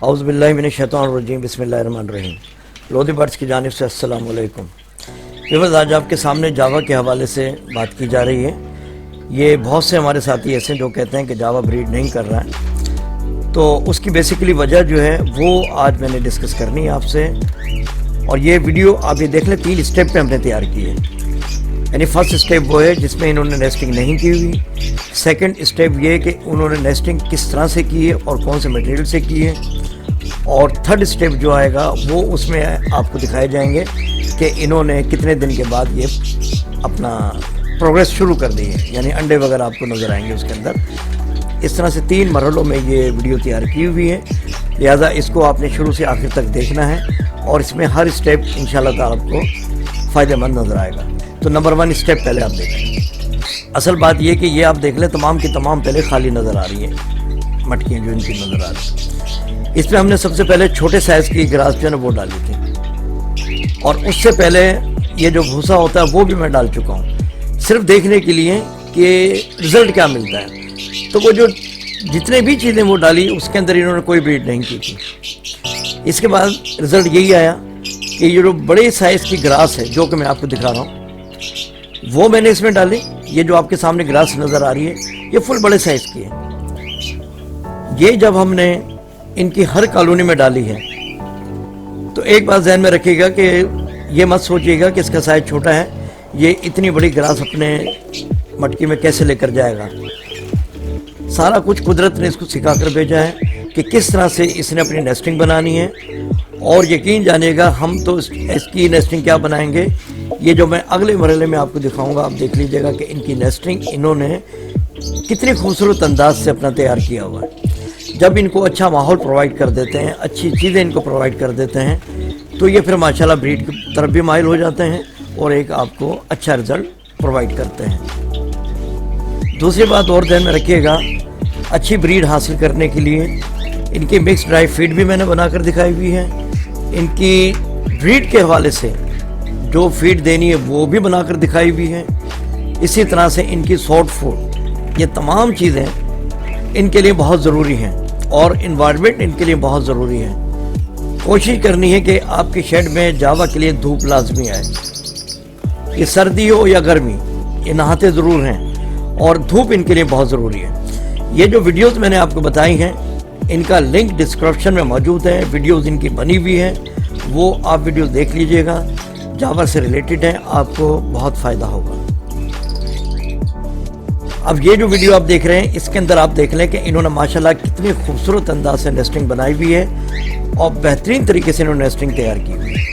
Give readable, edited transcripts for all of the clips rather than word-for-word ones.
औज़ुबिल्लाहि बिस्मिल्लाहिर्रहमानिर्रहीम। लोधी बर्ड्स की जानिब से अस्सलाम वालेकुम। व्यूअर्स, आज आपके सामने जावा के हवाले से बात की जा रही है। ये बहुत से हमारे साथी ऐसे जो कहते हैं कि जावा ब्रीड नहीं कर रहा है, तो उसकी बेसिकली वजह जो है वो आज मैंने डिस्कस करनी है आपसे। और ये वीडियो आप ये देख लें, 3 स्टेप पे हमने तैयार की है। यानी फर्स्ट स्टेप वो है जिसमें इन्होंने नेस्टिंग नहीं की हुई। सेकंड स्टेप ये है कि उन्होंने नेस्टिंग किस तरह से की है और कौन से मटेरियल से की है। और थर्ड स्टेप जो आएगा वो उसमें आपको दिखाए जाएंगे कि इन्होंने कितने दिन के बाद ये अपना प्रोग्रेस शुरू कर दी है, यानी अंडे वगैरह आपको नज़र आएंगे उसके अंदर। इस तरह से 3 मरहलों में ये वीडियो तैयार की हुई है, लिहाजा इसको आपने शुरू से आखिर तक देखना है और इसमें हर स्टेप इंशाल्लाह ताला आपको फ़ायदेमंद नज़र आएगा। तो नंबर 1 स्टेप पहले आप देखें। असल बात यह कि ये आप देख लें, तमाम की तमाम पहले खाली नज़र आ रही है मटकियाँ जो इनकी नज़र आ रही है। इसमें हमने सबसे पहले छोटे साइज़ की ग्रास जो है ना वो डाली थी, और उससे पहले ये जो भूसा होता है वो भी मैं डाल चुका हूँ, सिर्फ देखने के लिए कि रिज़ल्ट क्या मिलता है। तो वो जो जितने भी चीज़ें वो डाली उसके अंदर इन्होंने कोई ब्रीड नहीं की थी। इसके बाद रिज़ल्ट यही आया कि ये जो बड़े साइज़ की ग्रास है जो कि मैं आपको दिखा रहा हूँ वो मैंने इसमें डाली। ये जो आपके सामने ग्रास नज़र आ रही है ये फुल बड़े साइज़ की है। ये जब हमने इनकी हर कॉलोनी में डाली है तो एक बात ध्यान में रखिएगा कि ये मत सोचिएगा कि इसका साइज छोटा है, ये इतनी बड़ी ग्रास अपने मटकी में कैसे लेकर जाएगा। सारा कुछ कुदरत ने इसको सिखा कर भेजा है कि किस तरह से इसने अपनी नेस्टिंग बनानी है। और यकीन जानिएगा, हम तो इसकी नेस्टिंग क्या बनाएंगे, ये जो मैं अगले मरहले में आपको दिखाऊंगा, आप देख लीजिएगा कि इनकी नेस्टिंग इन्होंने कितने खूबसूरत अंदाज से अपना तैयार किया हुआ है। जब इनको अच्छा माहौल प्रोवाइड कर देते हैं, अच्छी चीज़ें इनको प्रोवाइड कर देते हैं, तो ये फिर माशाल्लाह ब्रीड की तरफ भी माइल हो जाते हैं और एक आपको अच्छा रिज़ल्ट प्रोवाइड करते हैं। दूसरी बात और ध्यान में रखिएगा, अच्छी ब्रीड हासिल करने के लिए इनकी मिक्स ड्राई फीड भी मैंने बनाकर दिखाई हुई है। इनकी ब्रीड के हवाले से जो फीड देनी है वो भी बनाकर दिखाई हुई है। इसी तरह से इनकी सॉफ्ट फूड, ये तमाम चीज़ें इनके लिए बहुत ज़रूरी हैं और इन्वायरमेंट इनके लिए बहुत ज़रूरी है। कोशिश करनी है कि आपके शेड में जावा के लिए धूप लाजमी आए। ये सर्दी हो या गर्मी, ये नहाते ज़रूर हैं और धूप इनके लिए बहुत ज़रूरी है। ये जो वीडियोस मैंने आपको बताई हैं इनका लिंक डिस्क्रिप्शन में मौजूद है। वीडियोस इनकी बनी हुई है, वो आप वीडियो देख लीजिएगा, जावा से रिलेटेड है, आपको बहुत फ़ायदा होगा। अब ये जो वीडियो आप देख रहे हैं इसके अंदर आप देख लें कि इन्होंने माशाल्लाह कितनी खूबसूरत अंदाज से नेस्टिंग बनाई हुई है और बेहतरीन तरीके से इन्होंने नेस्टिंग तैयार की हुई है।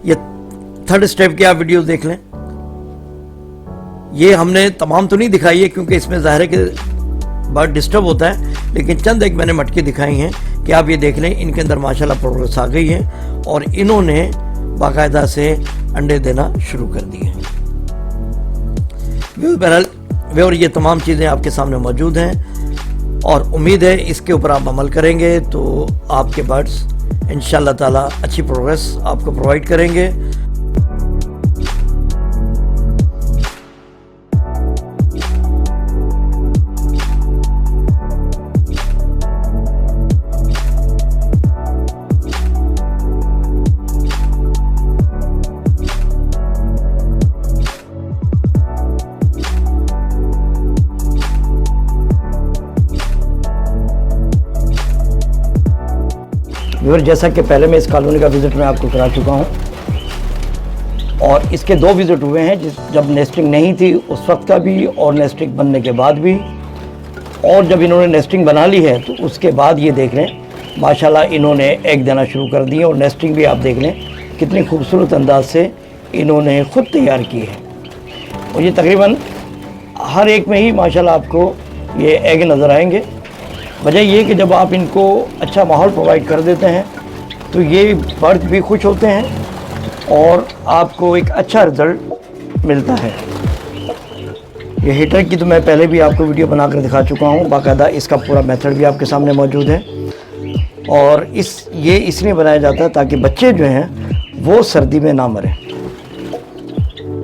ये थर्ड स्टेप की आप वीडियो देख लें। ये हमने तमाम तो नहीं दिखाई है क्योंकि इसमें ज़ाहिर है कि बर्ड डिस्टर्ब होता है, लेकिन चंद एक मैंने मटकी दिखाई हैं कि आप ये देख लें, इनके अंदर माशाल्लाह प्रोग्रेस आ गई है और इन्होंने बाकायदा से अंडे देना शुरू कर दिए हैं। बहरहाल वे और ये तमाम चीज़ें आपके सामने मौजूद हैं और उम्मीद है इसके ऊपर आप अमल करेंगे तो आपके बर्ड्स इंशाअल्लाह ताला अच्छी प्रोग्रेस आपको प्रोवाइड करेंगे। व्यूअर, जैसा कि पहले मैं इस कॉलोनी का विज़िट मैं आपको करा चुका हूं और इसके 2 विज़िट हुए हैं, जब नेस्टिंग नहीं थी उस वक्त का भी और नेस्टिंग बनने के बाद भी, और जब इन्होंने नेस्टिंग बना ली है तो उसके बाद ये देख लें माशाल्लाह इन्होंने एग देना शुरू कर दिए और नेस्टिंग भी आप देख लें कितनी खूबसूरत अंदाज से इन्होंने ख़ुद तैयार की है। और ये तकरीबन हर एक में ही माशाल्लाह आपको ये एग नज़र आएंगे। वजह ये कि जब आप इनको अच्छा माहौल प्रोवाइड कर देते हैं तो ये बर्ड भी खुश होते हैं और आपको एक अच्छा रिज़ल्ट मिलता है। ये हीटर की तो मैं पहले भी आपको वीडियो बनाकर दिखा चुका हूँ, बाकायदा इसका पूरा मेथड भी आपके सामने मौजूद है और ये इसलिए बनाया जाता है ताकि बच्चे जो हैं वो सर्दी में ना मरें।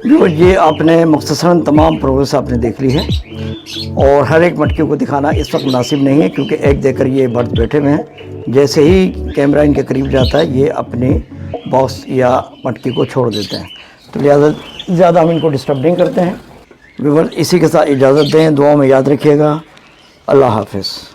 जो ये आपने मुख्तसरन तमाम प्रोग्रेस आपने देख ली है और हर एक मटके को दिखाना इस वक्त मुनासिब नहीं है क्योंकि एग देकर ये बर्ड बैठे हुए हैं। जैसे ही कैमरा इनके करीब जाता है ये अपने बॉक्स या मटके को छोड़ देते हैं, तो लिहाजा ज़्यादा हम इनको डिस्टर्ब नहीं करते हैं। व्यूअर, इसी के साथ इजाज़त दें, दुआओं में याद रखिएगा। अल्लाह हाफ़िज़।